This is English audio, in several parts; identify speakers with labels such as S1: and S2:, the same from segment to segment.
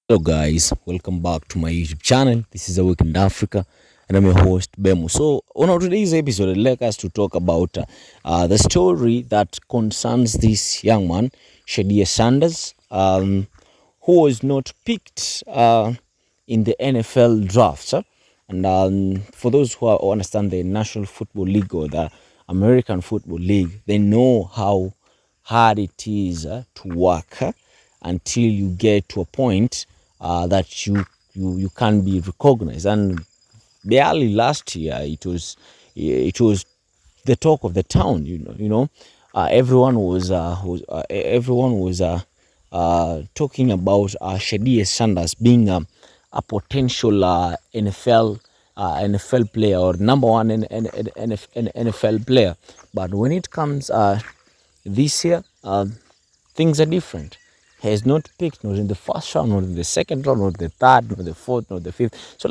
S1: Hello guys, welcome back to my YouTube channel. This is A Week in Africa and I'm your host Bemu. So on our today's episode, I'd like us to talk about the story that concerns this young man, Shedeur Sanders, who was not picked in the NFL draft. And for those who understand the National Football League or the American Football League, they know how hard it is to work until you get to a point that you can be recognized. And barely last year, it was the talk of the town. Everyone was talking about Shedeur Sanders being a potential NFL player or number one NFL player. But when it comes this year, things are different. He has not picked, not in the first round, not in the second round, not the third, not the fourth, not the fifth. So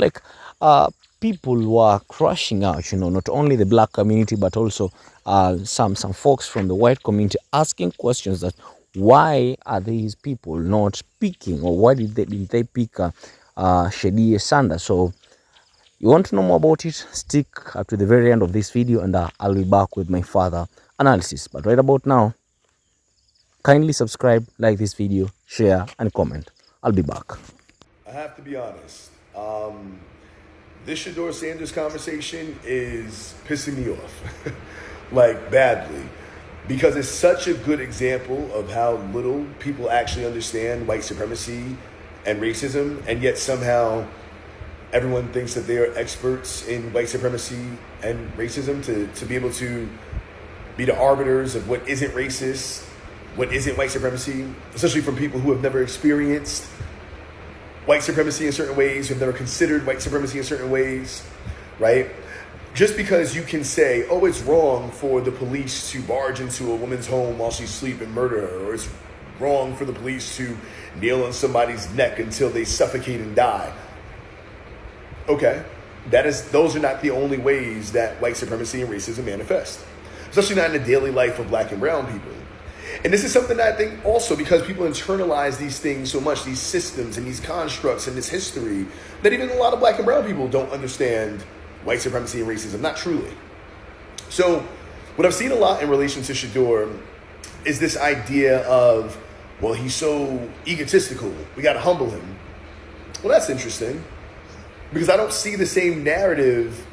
S1: people were crushing out, not only the black community, but also some folks from the white community asking questions that why are these people not picking, or why did they pick Shedeur Sanders? So you want to know more about it? Stick up to the very end of this video, and I'll be back with my further analysis. But right about now, kindly subscribe, like this video, share, and comment. I'll be back.
S2: I have to be honest. This Shedeur Sanders conversation is pissing me off, like badly, because it's such a good example of how little people actually understand white supremacy and racism, and yet somehow everyone thinks that they are experts in white supremacy and racism to be able to be the arbiters of what isn't racist, what isn't white supremacy, especially from people who have never experienced white supremacy in certain ways, who have never considered white supremacy in certain ways, right? Just because you can say, oh, it's wrong for the police to barge into a woman's home while she's asleep and murder her, or it's wrong for the police to kneel on somebody's neck until they suffocate and die. Okay, those are not the only ways that white supremacy and racism manifest, especially not in the daily life of black and brown people. And this is something that I think also, because people internalize these things so much, these systems and these constructs and this history, that even a lot of black and brown people don't understand white supremacy and racism, not truly. So what I've seen a lot in relation to Shedeur is this idea of, well, he's so egotistical, we got to humble him. Well, that's interesting, because I don't see the same narrative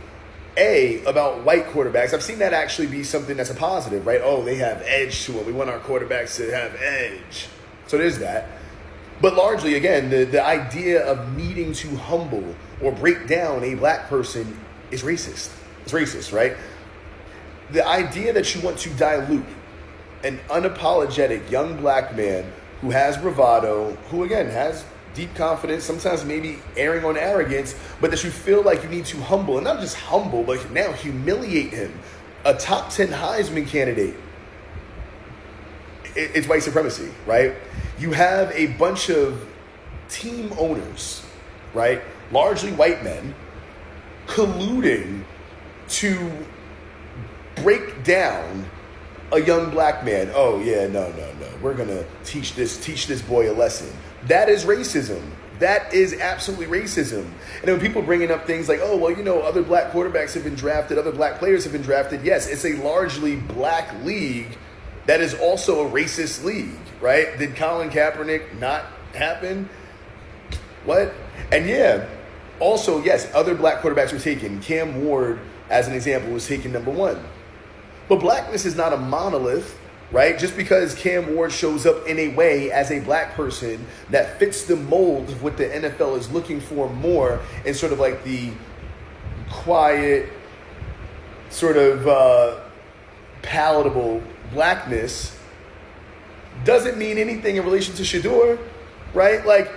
S2: about white quarterbacks. I've seen that actually be something that's a positive, right? Oh, they have edge to them. We want our quarterbacks to have edge. So there's that. But largely, again, the idea of needing to humble or break down a black person is racist. It's racist, right? The idea that you want to dilute an unapologetic young black man who has bravado, who, again, has deep confidence, sometimes maybe erring on arrogance, but that you feel like you need to humble, and not just humble, but now humiliate him, a top 10 Heisman candidate. It's white supremacy, right? You have a bunch of team owners, right, largely white men, colluding to break down a young black man. Oh yeah, no. We're gonna teach this boy a lesson. That is racism. That is absolutely racism. And then when people bringing up things like, oh, well, other black quarterbacks have been drafted, other black players have been drafted. Yes, it's a largely black league that is also a racist league, right? Did Colin Kaepernick not happen? What? And yeah, also, yes, other black quarterbacks were taken. Cam Ward, as an example, was taken number one. But blackness is not a monolith, right? Just because Cam Ward shows up in a way as a black person that fits the mold of what the NFL is looking for more, in sort of like the quiet, sort of palatable blackness, doesn't mean anything in relation to Shedeur, right? Like,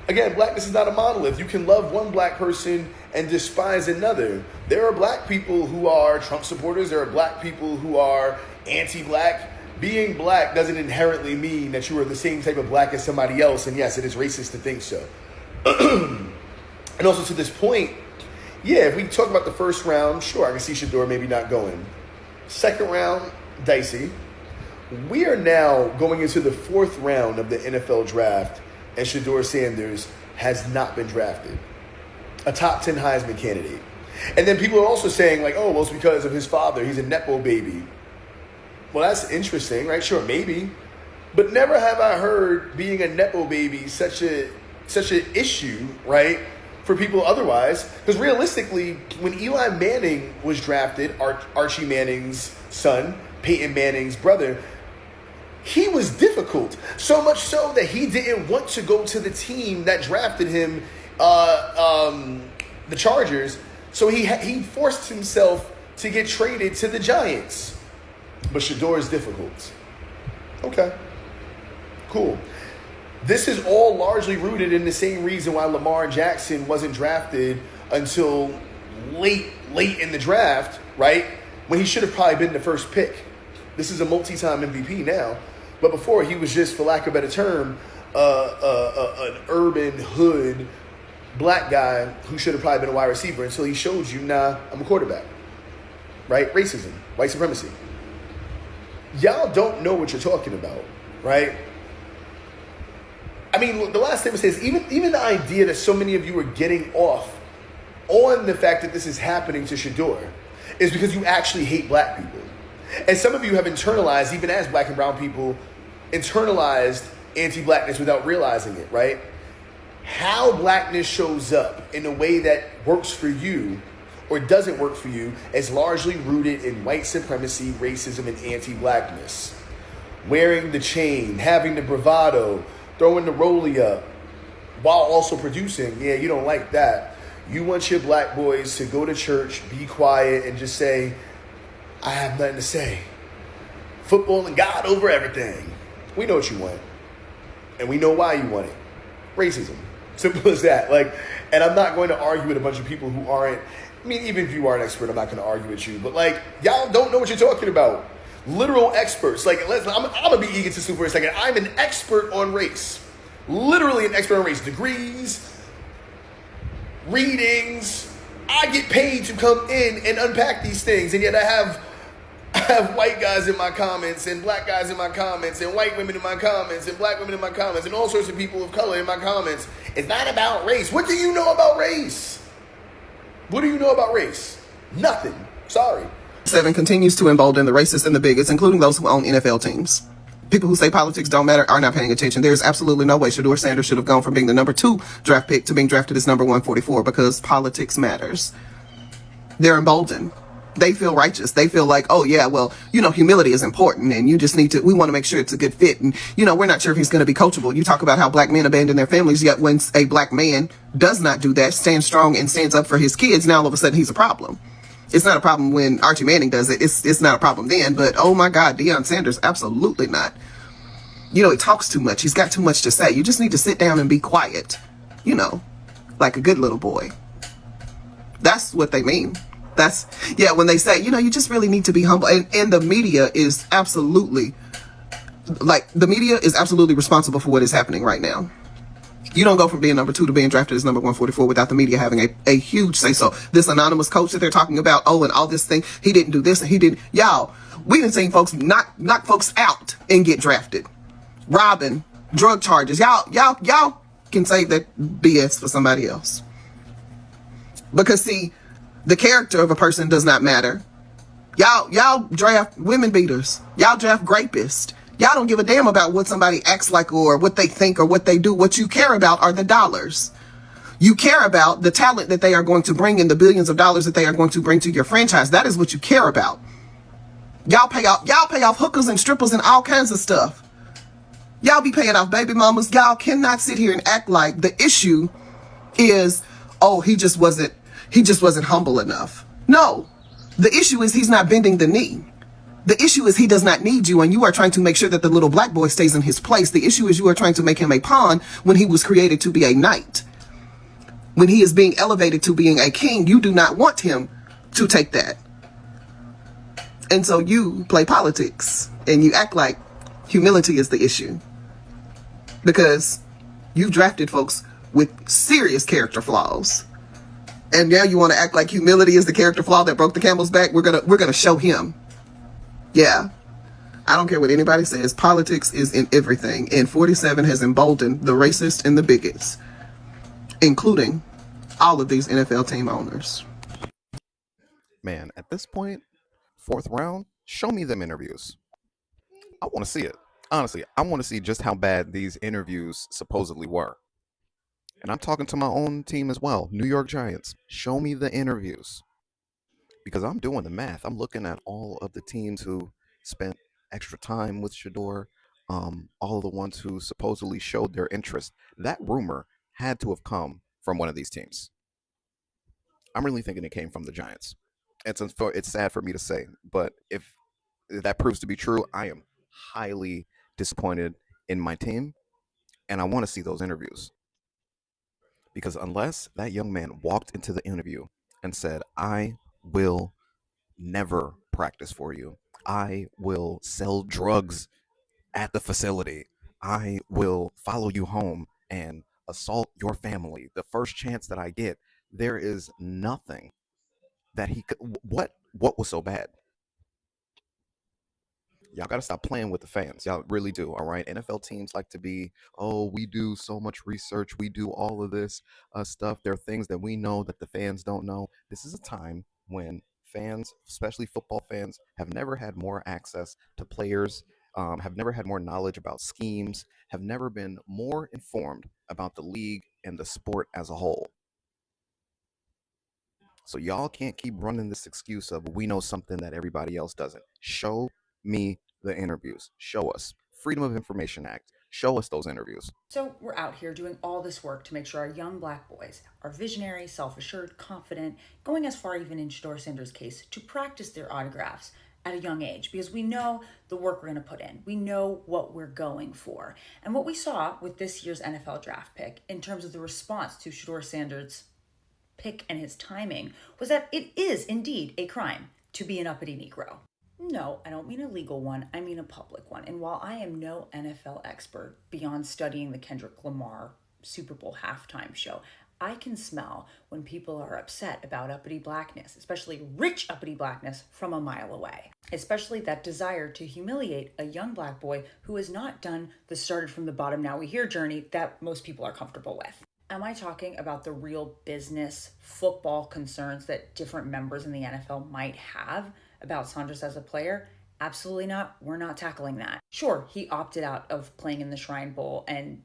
S2: again, blackness is not a monolith. You can love one black person and despise another. There are black people who are Trump supporters. There are black people who are anti-black. Being black doesn't inherently mean that you are the same type of black as somebody else. And yes, it is racist to think so. And also to this point, yeah, if we talk about the first round, sure, I can see Shedeur maybe not going. Second round, dicey. We are now going into the fourth round of the NFL draft, and Shedeur Sanders has not been drafted. A top 10 Heisman candidate. And then people are also saying, like, oh, well, it's because of his father. He's a Nepo baby. Well, that's interesting, right? Sure, maybe. But never have I heard being a Nepo baby such an issue, right, for people otherwise. Because realistically, when Eli Manning was drafted, Archie Manning's son, Peyton Manning's brother, he was difficult. So much so that he didn't want to go to the team that drafted him, the Chargers. So he forced himself to get traded to the Giants. But Shedeur is difficult. Okay. Cool. This is all largely rooted in the same reason why Lamar Jackson wasn't drafted until late in the draft, right? When he should have probably been the first pick. This is a multi-time MVP now. But before, he was just, for lack of a better term, an urban hood black guy who should have probably been a wide receiver until he showed you, nah, I'm a quarterback. Right? Racism. White supremacy. Y'all don't know what you're talking about, right? I mean, the last thing I say is even the idea that so many of you are getting off on the fact that this is happening to Shedeur is because you actually hate black people. And some of you have internalized, even as black and brown people, internalized anti-blackness without realizing it, right? How blackness shows up in a way that works for you or doesn't work for you is largely rooted in white supremacy, racism, and anti-blackness. Wearing the chain, having the bravado, throwing the rollie up, while also producing, yeah, you don't like that. You want your black boys to go to church, be quiet, and just say, I have nothing to say. Football and God over everything. We know what you want. And we know why you want it. Racism. Simple as that. Like, and I'm not going to argue with a bunch of people who aren't, I mean, even if you are an expert, I'm not going to argue with you. But like, y'all don't know what you're talking about. Literal experts. Like, I'm going to be egotistical for a second. I'm an expert on race. Literally an expert on race. Degrees, readings. I get paid to come in and unpack these things. And yet I have white guys in my comments and black guys in my comments and white women in my comments and black women in my comments and all sorts of people of color in my comments. It's not about race. What do you know about race? What do you know about race? Nothing. Sorry.
S3: 7 continues to embolden the racists and the bigots, including those who own NFL teams. People who say politics don't matter are not paying attention. There's absolutely no way Shedeur Sanders should have gone from being the number 2 draft pick to being drafted as number 144 because politics matters. They're emboldened. They feel righteous. They feel like, oh yeah, well, you know, humility is important and you just need to, we want to make sure it's a good fit. And, you know, we're not sure if he's going to be coachable. You talk about how black men abandon their families, yet when a black man does not do that, stands strong and stands up for his kids, now all of a sudden he's a problem. It's not a problem when Archie Manning does it. It's not a problem then, but oh my God, Deion Sanders, absolutely not. You know, he talks too much. He's got too much to say. You just need to sit down and be quiet, you know, like a good little boy. That's what they mean. That's, yeah, when they say, you know, you just really need to be humble. And the media is absolutely, like, the media is absolutely responsible for what is happening right now. You don't go from being number 2 to being drafted as number 144 without the media having a huge say-so. This anonymous coach that they're talking about, oh, and all this thing, he didn't do this and he didn't. Y'all, we done seen folks knock folks out and get drafted. Robbing, drug charges. Y'all can save that BS for somebody else. Because see, the character of a person does not matter. Y'all draft women beaters. Y'all draft rapists. Y'all don't give a damn about what somebody acts like or what they think or what they do. What you care about are the dollars. You care about the talent that they are going to bring and the billions of dollars that they are going to bring to your franchise. That is what you care about. Y'all pay off hookers and strippers and all kinds of stuff. Y'all be paying off baby mamas. Y'all cannot sit here and act like the issue is, oh, he just wasn't humble enough. No, the issue is he's not bending the knee. The issue is he does not need you, and you are trying to make sure that the little black boy stays in his place. The issue is you are trying to make him a pawn when he was created to be a knight. When he is being elevated to being a king, you do not want him to take that. And so you play politics, and you act like humility is the issue. Because you've drafted folks with serious character flaws. And now you want to act like humility is the character flaw that broke the camel's back? We're gonna show him. Yeah. I don't care what anybody says. Politics is in everything. And 47 has emboldened the racists and the bigots, including all of these NFL team owners.
S4: Man, at this point, fourth round, show me them interviews. I want to see it. Honestly, I want to see just how bad these interviews supposedly were. And I'm talking to my own team as well, New York Giants. Show me the interviews. Because I'm doing the math. I'm looking at all of the teams who spent extra time with Shedeur, all of the ones who supposedly showed their interest. That rumor had to have come from one of these teams. I'm really thinking it came from the Giants. It's sad for me to say, but if that proves to be true, I am highly disappointed in my team, and I want to see those interviews. Because unless that young man walked into the interview and said, I will never practice for you, I will sell drugs at the facility, I will follow you home and assault your family the first chance that I get, there is nothing that he could. What was so bad? Y'all got to stop playing with the fans. Y'all really do. All right. NFL teams like to be, oh, we do so much research. We do all of this stuff. There are things that we know that the fans don't know. This is a time when fans, especially football fans, have never had more access to players, have never had more knowledge about schemes, have never been more informed about the league and the sport as a whole. So y'all can't keep running this excuse of we know something that everybody else doesn't. Show me the interviews. Show us. Freedom of Information Act. Show us those interviews.
S5: So we're out here doing all this work to make sure our young black boys are visionary, self-assured, confident, going as far even in Shedeur Sanders' case to practice their autographs at a young age because we know the work we're going to put in. We know what we're going for. And what we saw with this year's NFL draft pick in terms of the response to Shedeur Sanders' pick and his timing was that it is indeed a crime to be an uppity Negro. No, I don't mean a legal one, I mean a public one. And while I am no NFL expert beyond studying the Kendrick Lamar Super Bowl halftime show, I can smell when people are upset about uppity blackness, especially rich uppity blackness, from a mile away. Especially that desire to humiliate a young black boy who has not done the started from the bottom now we hear journey that most people are comfortable with. Am I talking about the real business football concerns that different members in the NFL might have about Sanders as a player? Absolutely not. We're not tackling that. Sure, he opted out of playing in the Shrine Bowl and,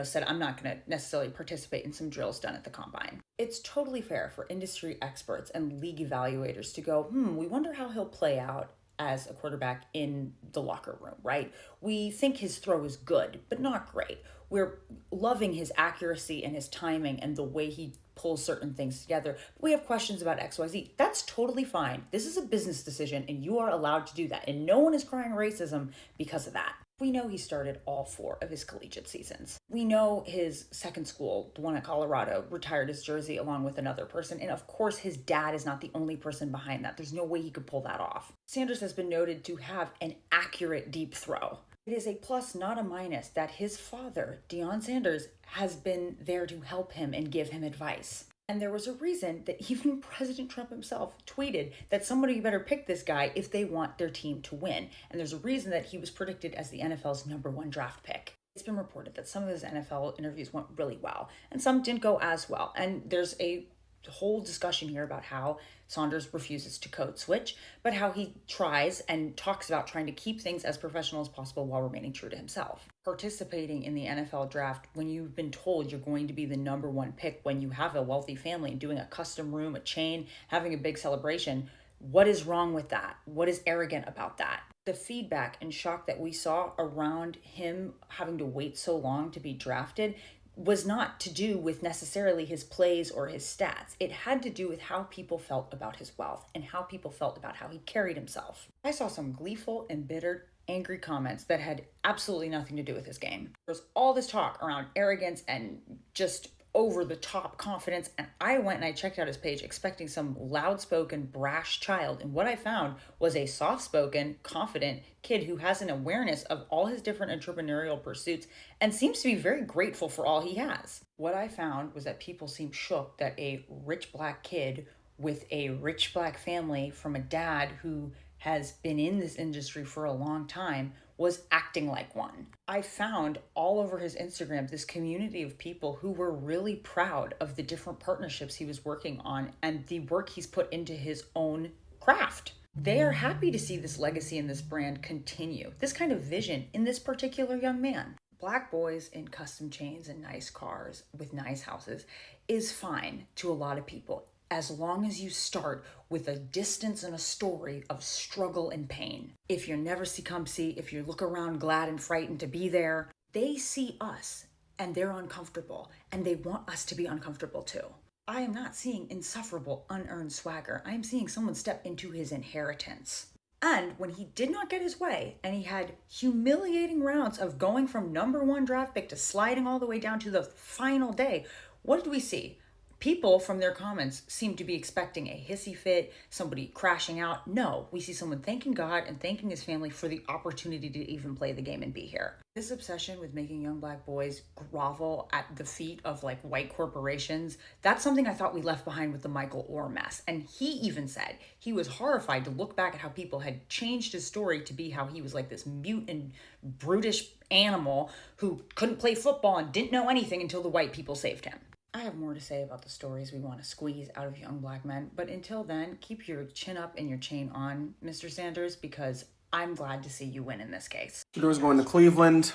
S5: said, I'm not going to necessarily participate in some drills done at the combine. It's totally fair for industry experts and league evaluators to go, we wonder how he'll play out as a quarterback in the locker room, right? We think his throw is good, but not great. We're loving his accuracy and his timing and the way he pulls certain things together. We have questions about XYZ. That's totally fine. This is a business decision and you are allowed to do that. And no one is crying racism because of that. We know he started all 4 of his collegiate seasons. We know his second school, the one at Colorado, retired his jersey along with another person. And of course, his dad is not the only person behind that. There's no way he could pull that off. Sanders has been noted to have an accurate deep throw. It is a plus, not a minus, that his father, Deion Sanders, has been there to help him and give him advice. And there was a reason that even President Trump himself tweeted that somebody better pick this guy if they want their team to win. And there's a reason that he was predicted as the NFL's #1 draft pick. It's been reported that some of his NFL interviews went really well and some didn't go as well. And there's a whole discussion here about how Sanders refuses to code switch, but how he tries and talks about trying to keep things as professional as possible while remaining true to himself. Participating in the NFL draft when you've been told you're going to be the #1 pick, when you have a wealthy family and doing a custom room, a chain, having a big celebration, what is wrong with that? What is arrogant about that? The feedback and shock that we saw around him having to wait so long to be drafted was not to do with necessarily his plays or his stats. It had to do with how people felt about his wealth and how people felt about how he carried himself. I saw some gleeful, embittered, angry comments that had absolutely nothing to do with his game. There was all this talk around arrogance and just over-the-top confidence, and I went and I checked out his page expecting some loud-spoken, brash child, and what I found was a soft-spoken, confident kid who has an awareness of all his different entrepreneurial pursuits and seems to be very grateful for all he has. What I found was that people seemed shook that a rich black kid with a rich black family from a dad who has been in this industry for a long time, was acting like one. I found all over his Instagram this community of people who were really proud of the different partnerships he was working on and the work he's put into his own craft. They are happy to see this legacy and this brand continue, this kind of vision in this particular young man. Black boys in custom chains and nice cars with nice houses is fine to a lot of people, as long as you start with a distance and a story of struggle and pain. If you're never see, if you look around glad and frightened to be there, they see us and they're uncomfortable and they want us to be uncomfortable too. I am not seeing insufferable, unearned swagger. I am seeing someone step into his inheritance. And when he did not get his way, and he had humiliating rounds of going from #1 draft pick to sliding all the way down to the final day, what did we see? People from their comments seem to be expecting a hissy fit, somebody crashing out. No, we see someone thanking God and thanking his family for the opportunity to even play the game and be here. This obsession with making young black boys grovel at the feet of like white corporations, that's something I thought we left behind with the Michael Orr mess. And he even said he was horrified to look back at how people had changed his story to be how he was like this mute and brutish animal who couldn't play football and didn't know anything until the white people saved him. I have more to say about the stories we want to squeeze out of young black men, but until then, keep your chin up and your chain on, Mr. Sanders, because I'm glad to see you win in this case.
S6: Shedeur's going to Cleveland.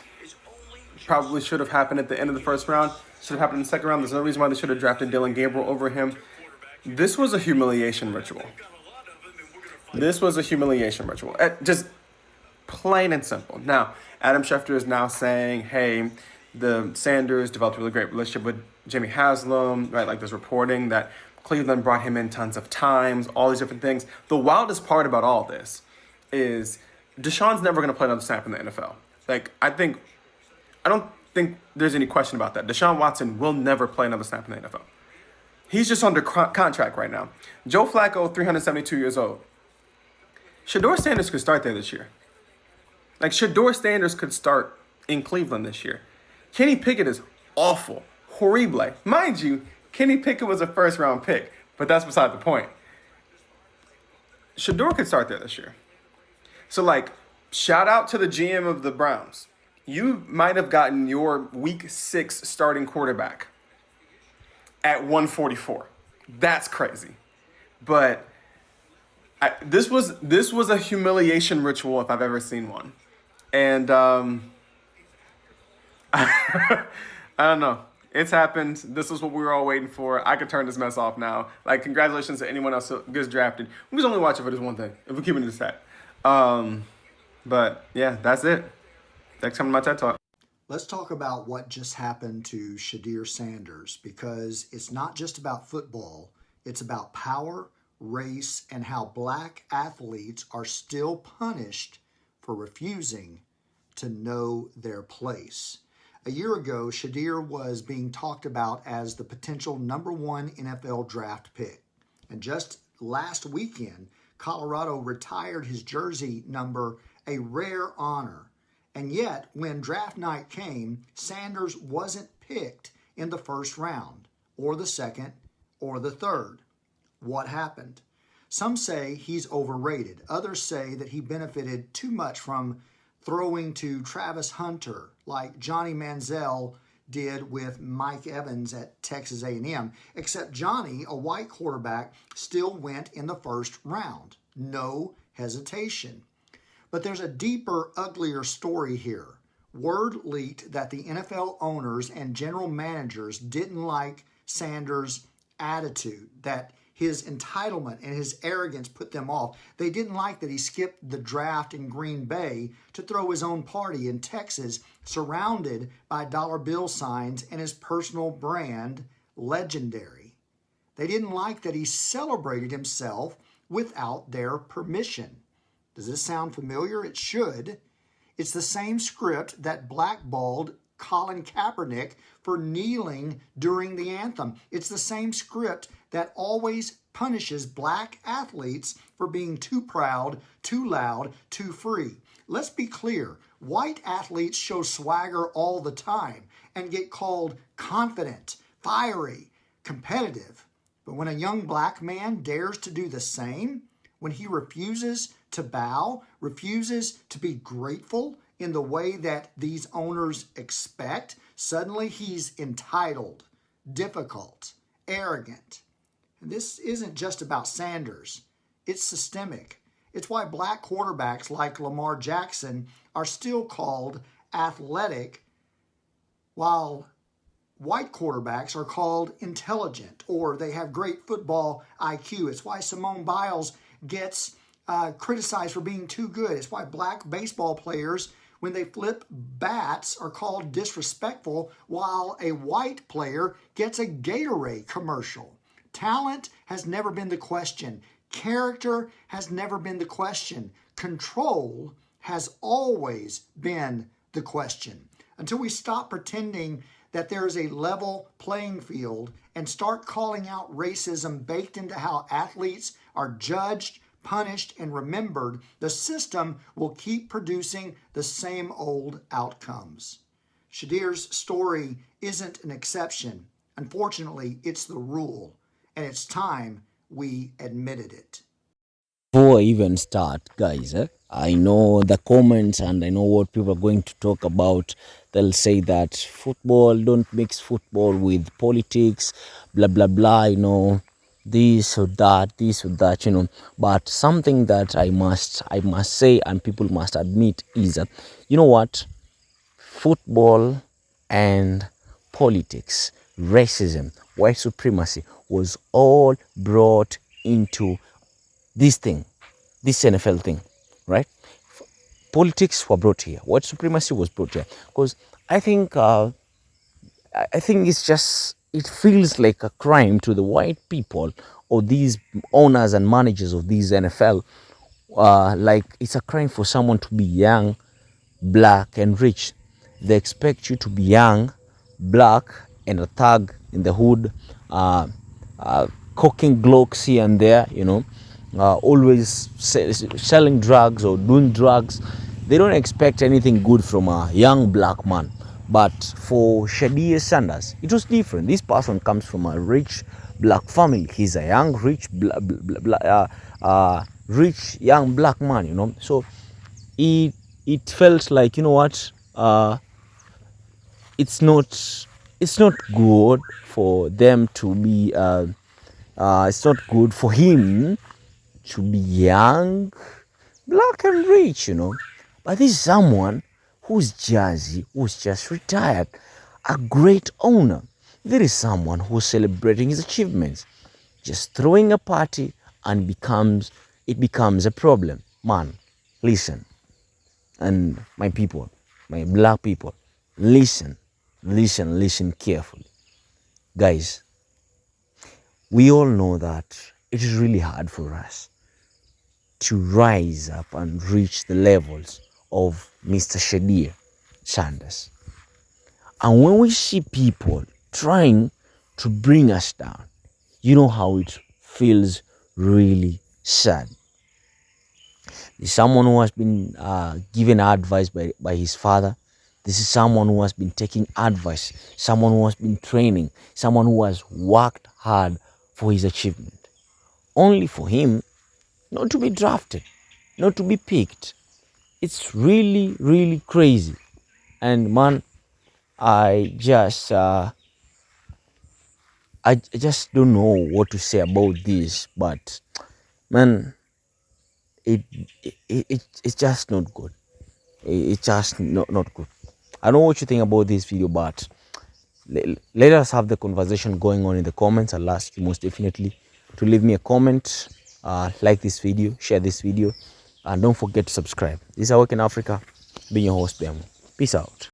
S6: Probably should have happened at the end of the first round. Should have happened in the second round. There's no reason why they should have drafted Dylan Gabriel over him. This was a humiliation ritual. This was a humiliation ritual. Just plain and simple. Now, Adam Schefter is now saying, hey, the Sanders developed a really great relationship with Jimmy Haslam, right? Like there's reporting that Cleveland brought him in tons of times, all these different things. The wildest part about all this is Deshaun's never going to play another snap in the NFL. Like, I don't think there's any question about that. Deshaun Watson will never play another snap in the NFL. He's just under contract right now. Joe Flacco, 372 years old. Shedeur Sanders could start there this year. Like, Shedeur Sanders could start in Cleveland this year. Kenny Pickett is awful. Horrible. Mind you, Kenny Pickett was a first-round pick, but that's beside the point. Shedeur could start there this year. So, like, shout out to the GM of the Browns. You might have gotten your Week 6 starting quarterback at 144. That's crazy. But this was a humiliation ritual if I've ever seen one. And I don't know. It's happened. This is what we were all waiting for. I could turn this mess off now. Like, congratulations to anyone else who gets drafted. We just only watch it for this one thing, if we're keeping it stat. But, yeah, that's it. Next time on my TED Talk.
S7: Let's talk about what just happened to Shedeur Sanders, because it's not just about football. It's about power, race, and how black athletes are still punished for refusing to know their place. A year ago, Shedeur was being talked about as the potential #1 NFL draft pick. And just last weekend, Colorado retired his jersey number, a rare honor. And yet, when draft night came, Sanders wasn't picked in the first round, or the second, or the third. What happened? Some say he's overrated. Others say that he benefited too much from throwing to Travis Hunter, like Johnny Manziel did with Mike Evans at Texas A&M, except Johnny, a white quarterback, still went in the first round. No hesitation. But there's a deeper, uglier story here. Word leaked that the NFL owners and general managers didn't like Sanders' attitude, that his entitlement and his arrogance put them off. They didn't like that he skipped the draft in Green Bay to throw his own party in Texas, surrounded by dollar bill signs and his personal brand, Legendary. They didn't like that he celebrated himself without their permission. Does this sound familiar? It should. It's the same script that blackballed Colin Kaepernick for kneeling during the anthem. It's the same script that always punishes black athletes for being too proud, too loud, too free. Let's be clear. White athletes show swagger all the time and get called confident, fiery, competitive. But when a young black man dares to do the same, when he refuses to bow, refuses to be grateful in the way that these owners expect, suddenly he's entitled, difficult, arrogant. And this isn't just about Sanders, it's systemic. It's why black quarterbacks like Lamar Jackson are still called athletic, while white quarterbacks are called intelligent, or they have great football IQ. It's why Simone Biles gets criticized for being too good. It's why black baseball players, when they flip bats, are called disrespectful, while a white player gets a Gatorade commercial. Talent has never been the question. Character has never been the question. Control has always been the question. Until we stop pretending that there is a level playing field and start calling out racism baked into how athletes are judged, punished, and remembered, the system will keep producing the same old outcomes. Shedeur's story isn't an exception. Unfortunately, it's the rule, and it's time we admitted it.
S1: Before I even start, guys, I know the comments and I know what people are going to talk about. They'll say that football, don't mix football with politics, blah, blah, blah, this or that. But something that I must say and people must admit is that, you know what? Football and politics, racism, white supremacy was all brought into this NFL thing, right? Politics were brought here. White supremacy was brought here because I think it feels like a crime to the white people or these owners and managers of these NFL. Like it's a crime for someone to be young, black, and rich. They expect you to be young, black, and a thug in the hood, cooking Glocks here and there, always selling drugs or doing drugs. They don't expect anything good from a young black man. But for Shedeur Sanders, it was different. This person comes from a rich black family. He's a young, rich, rich young black man. So it felt like, it's not good for them to be. It's not good for him to be young, black, and rich. But this is someone who's just retired, a great owner. There is someone who's celebrating his achievements, just throwing a party and it becomes a problem. Man, listen, and my people, my black people, listen carefully. Guys, we all know that it is really hard for us to rise up and reach the levels of Mr. Shedeur Sanders. And when we see people trying to bring us down, you know how it feels really sad. This is someone who has been given advice by his father. This is someone who has been taking advice, someone who has been training, someone who has worked hard for his achievement. Only for him not to be drafted, not to be picked. It's really, really crazy. And man, I just don't know what to say about this, but man, it's just not good. It's just not good. I don't know what you think about this video, but let us have the conversation going on in the comments. I'll ask you most definitely to leave me a comment, like this video, share this video, and don't forget to subscribe. This is Awake in Africa, being your host, Bemo. Peace out.